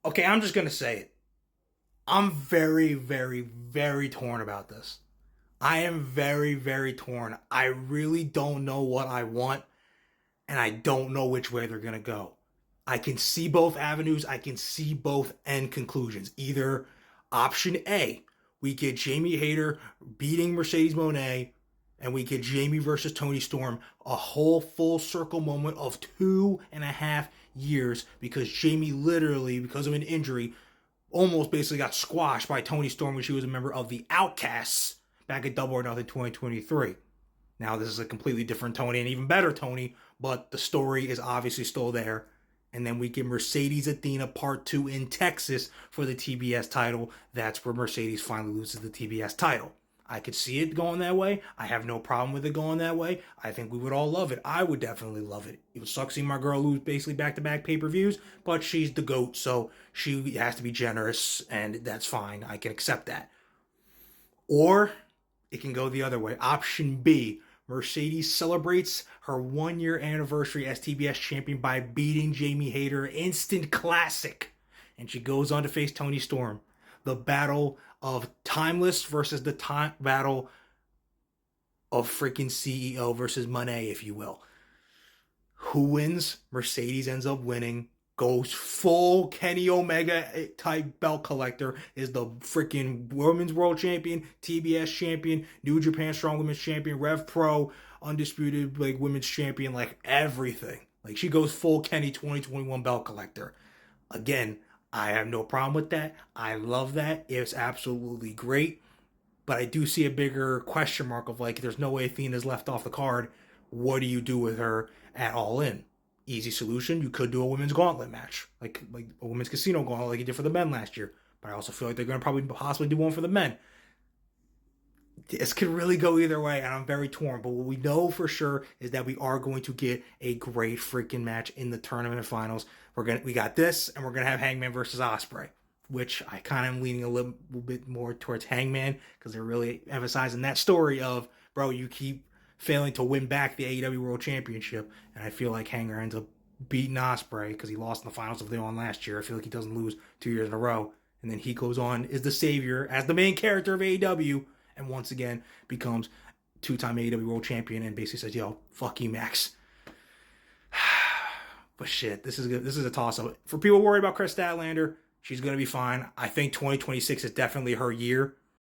Okay, I'm just going to say it. I'm very, very, very torn about this. I am very, very torn. I really don't know what I want, and I don't know which way they're going to go. I can see both avenues. I can see both end conclusions. Either option A, we get Jamie Hayter beating Mercedes Moné, and we get Jamie versus Toni Storm, a whole full circle moment of 2.5 years because Jamie literally, because of an injury, almost basically got squashed by Toni Storm when she was a member of the Outcasts back at Double or Nothing 2023. Now this is a completely different Toni, and even better Toni, but the story is obviously still there. And then we get Mercedes Athena Part 2 in Texas for the TBS title. That's where Mercedes finally loses the TBS title. I could see it going that way. I have no problem with it going that way. I think we would all love it. I would definitely love it. It would suck seeing my girl lose basically back-to-back pay-per-views, but she's the GOAT, so she has to be generous, and that's fine. I can accept that. Or it can go the other way. Option B, Mercedes celebrates her 1 year anniversary as TBS champion by beating Jamie Hayter. Instant classic. And she goes on to face Toni Storm. The battle of Timeless versus the battle of freaking CEO versus Monet, if you will. Who wins? Mercedes ends up winning. Goes full Kenny Omega type belt collector, is the freaking Women's World Champion, TBS Champion, New Japan Strong Women's Champion, Rev Pro, Undisputed like Women's Champion, like everything. Like she goes full Kenny 2021 belt collector. Again, I have no problem with that. I love that. It's absolutely great. But I do see a bigger question mark of like, there's no way Athena's left off the card. What do you do with her at All In? Easy solution. You could do a women's gauntlet match, like a women's casino gauntlet, like you did for the men last year. But I also feel like they're going to probably possibly do one for the men. This could really go either way, and I'm very torn. But what we know for sure is that we are going to get a great freaking match in the tournament finals. We got this, and we're gonna have Hangman versus Ospreay, which I kind of am leaning a little bit more towards Hangman because they're really emphasizing that story of, bro, you keep failing to win back the AEW World Championship, and I feel like Hanger ends up beating Ospreay because he lost in the finals of the on last year. I feel like he doesn't lose 2 years in a row, and then he goes on is the savior as the main character of AEW, and once again becomes two-time AEW World Champion and basically says, "Yo, fuck you, Max." But shit, this is good. This is a toss-up for people worried about Chris Statlander. She's gonna be fine. I think 2026 is definitely her year.